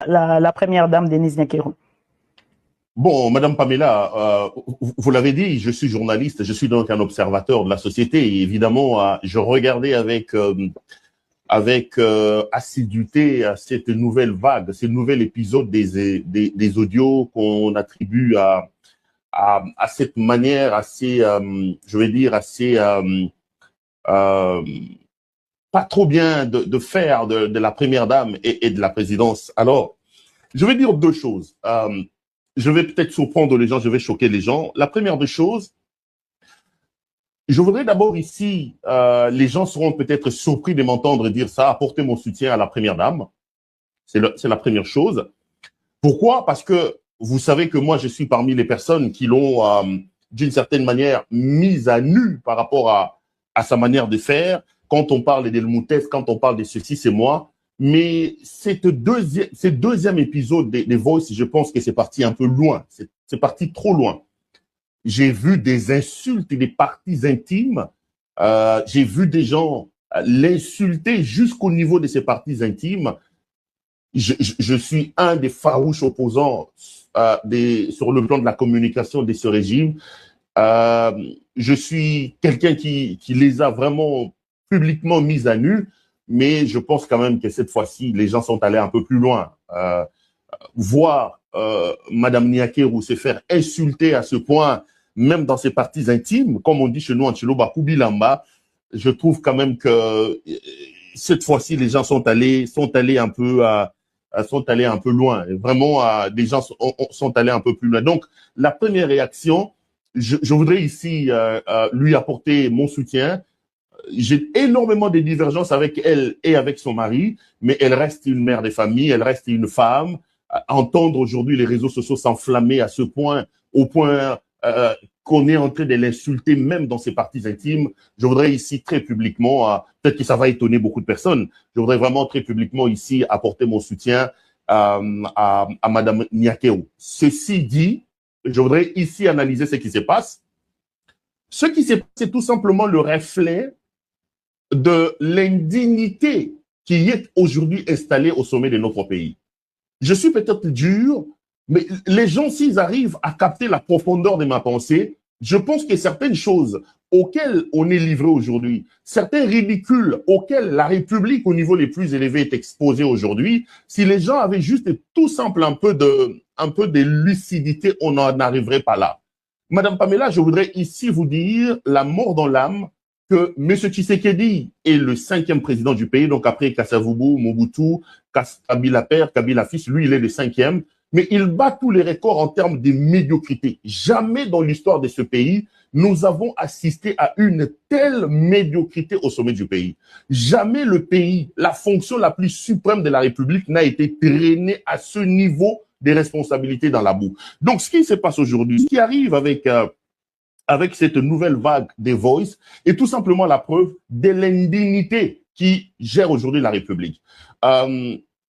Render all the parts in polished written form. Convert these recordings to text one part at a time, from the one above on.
la première dame Denise Nyakero? Bon, Madame Pamela, vous l'avez dit, je suis journaliste, je suis donc un observateur de la société. Et évidemment, je regardais avec assiduité cette nouvelle vague, ce nouvel épisode des audios qu'on attribue à cette manière assez, je vais dire, assez pas trop bien de faire de la première dame et de la présidence. Alors, je vais dire deux choses. Je vais peut-être surprendre les gens, je vais choquer les gens. La première des choses, je voudrais d'abord ici, les gens seront peut-être surpris de m'entendre dire ça, apporter mon soutien à la première dame. C'est la première chose. Pourquoi? Parce que vous savez que moi, je suis parmi les personnes qui l'ont, d'une certaine manière, mise à nu par rapport à sa manière de faire. Quand on parle d'Elmoutef, quand on parle de ceci, c'est moi. Mais ce deuxième épisode des Voice, je pense que c'est parti un peu loin. C'est parti trop loin. J'ai vu des insultes et des parties intimes. J'ai vu des gens l'insulter jusqu'au niveau de ses parties intimes. Je suis un des farouches opposants sur le plan de la communication de ce régime. Je suis quelqu'un qui les a vraiment publiquement mis à nu, mais je pense quand même que cette fois-ci, les gens sont allés un peu plus loin. Voir Madame Nyakero se faire insulter à ce point, même dans ses parties intimes, comme on dit chez nous en Chiloba, Kubilamba, je trouve quand même que cette fois-ci, les gens sont allés un peu loin. Et vraiment, les gens sont allés un peu plus loin. Donc, la première réaction, je voudrais ici lui apporter mon soutien. J'ai énormément de divergences avec elle et avec son mari, mais elle reste une mère de famille, elle reste une femme. Entendre aujourd'hui les réseaux sociaux s'enflammer à ce point, au point qu'on est en train de l'insulter même dans ses parties intimes, je voudrais ici très publiquement, peut-être que ça va étonner beaucoup de personnes, je voudrais vraiment très publiquement ici apporter mon soutien à Madame Nyakero. Ceci dit, je voudrais ici analyser ce qui se passe. Ce qui se passe, c'est tout simplement le reflet de l'indignité qui est aujourd'hui installée au sommet de notre pays. Je suis peut-être dur, mais les gens, s'ils arrivent à capter la profondeur de ma pensée, je pense que certaines choses auxquelles on est livré aujourd'hui, certains ridicules auxquels la République au niveau les plus élevés est exposée aujourd'hui, si les gens avaient juste tout simple un peu de lucidité, on n'en arriverait pas là. Madame Pamela, je voudrais ici vous dire la mort dans l'âme que M. Tshisekedi est le 5e président du pays, donc après Kasavubu, Mobutu, Kabila père, Kabila fils, lui il est le 5e, mais il bat tous les records en termes de médiocrité. Jamais dans l'histoire de ce pays, nous avons assisté à une telle médiocrité au sommet du pays. Jamais le pays, la fonction la plus suprême de la République n'a été traînée à ce niveau des responsabilités dans la boue. Donc ce qui se passe aujourd'hui, ce qui arrive avec cette nouvelle vague des Voice est tout simplement la preuve de l'indignité qui gère aujourd'hui la République.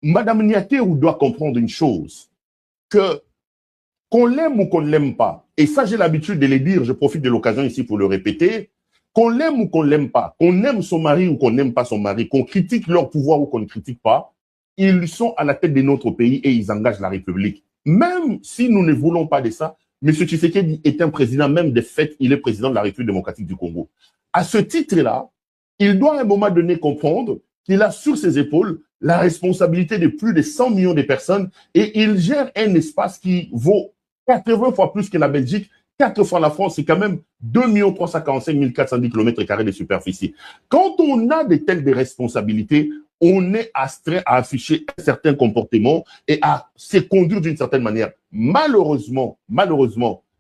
Madame Nyakero doit comprendre une chose, que qu'on l'aime ou qu'on ne l'aime pas, et ça j'ai l'habitude de le dire, je profite de l'occasion ici pour le répéter, qu'on l'aime ou qu'on ne l'aime pas, qu'on aime son mari ou qu'on n'aime pas son mari, qu'on critique leur pouvoir ou qu'on ne critique pas, ils sont à la tête de notre pays et ils engagent la République. Même si nous ne voulons pas de ça, M. Tshisekedi est un président, même de fait, il est président de la République démocratique du Congo. À ce titre-là, il doit à un moment donné comprendre qu'il a sur ses épaules la responsabilité de plus de 100 millions de personnes et il gère un espace qui vaut 80 fois plus que la Belgique, 4 fois la France, c'est quand même 2 345 410 km² de superficie. Quand on a de telles des responsabilités, on est astreint à afficher un certain comportement et à se conduire d'une certaine manière. Malheureusement,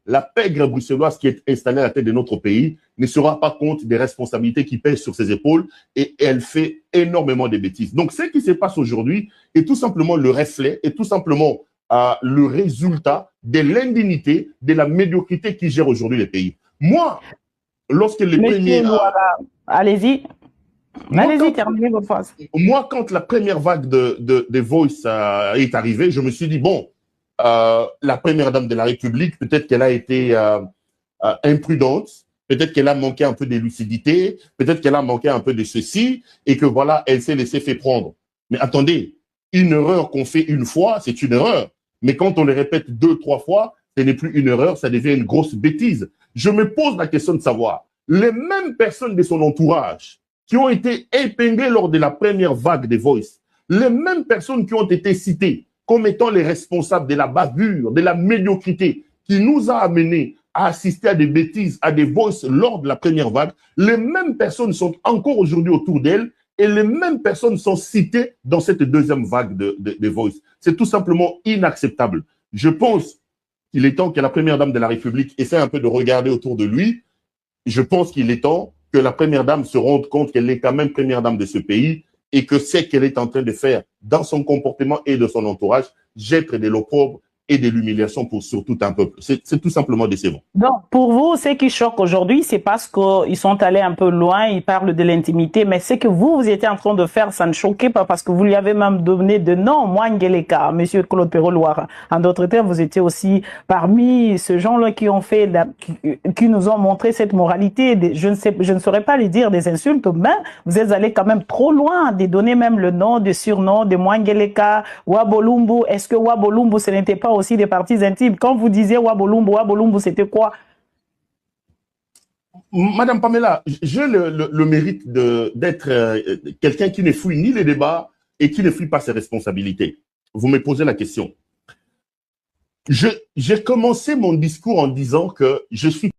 la pègre bruxelloise qui est installée à la tête de notre pays ne se rend pas compte des responsabilités qui pèsent sur ses épaules et elle fait énormément de bêtises. Donc, ce qui se passe aujourd'hui est tout simplement le reflet, est tout simplement le résultat de l'indignité, de la médiocrité qui gère aujourd'hui les pays. Moi, lorsque les premiers... Allez-y. Allez-y, terminez votre phrase. Moi, quand la première vague de Voice est arrivée, je me suis dit, bon, la première dame de la République, peut-être qu'elle a été imprudente, peut-être qu'elle a manqué un peu de lucidité, peut-être qu'elle a manqué un peu de ceci, et que voilà, elle s'est laissée faire prendre. Mais attendez, une erreur qu'on fait une fois, c'est une erreur. Mais quand on le répète 2, 3 fois, ce n'est plus une erreur, ça devient une grosse bêtise. Je me pose la question de savoir, les mêmes personnes de son entourage qui ont été épinglées lors de la première vague des Voice, les mêmes personnes qui ont été citées comme étant les responsables de la bavure, de la médiocrité, qui nous a amenés à assister à des bêtises, à des Voice lors de la première vague, les mêmes personnes sont encore aujourd'hui autour d'elles et les mêmes personnes sont citées dans cette deuxième vague de Voice. C'est tout simplement inacceptable. Je pense qu'il est temps que la première dame de la République essaie un peu de regarder autour de lui. Je pense qu'il est temps que la première dame se rende compte qu'elle est quand même première dame de ce pays et que ce qu'elle est en train de faire dans son comportement et de son entourage jette de l'opprobre et de l'humiliation pour sur tout un peuple. C'est tout simplement décevant. Donc, pour vous, ce qui choque aujourd'hui, c'est parce qu'ils sont allés un peu loin, ils parlent de l'intimité, mais ce que vous étiez en train de faire, ça ne choquait pas parce que vous lui avez même donné de nom, Mwangeleka, Monsieur Claude Perrault-Loire. En d'autres termes, vous étiez aussi parmi ce gens-là qui ont fait, qui nous ont montré cette moralité. Je ne saurais pas les dire des insultes, mais vous êtes allés quand même trop loin de donner même le nom, de surnom de Mwangeleka, Wabolumbu. Est-ce que Wabolumbu, ce n'était pas aussi des parties intimes? Quand vous disiez Wabolumbu, c'était quoi? Madame Pamela, j'ai le mérite d'être quelqu'un qui ne fuit ni les débats et qui ne fuit pas ses responsabilités. Vous me posez la question. J'ai commencé mon discours en disant que je suis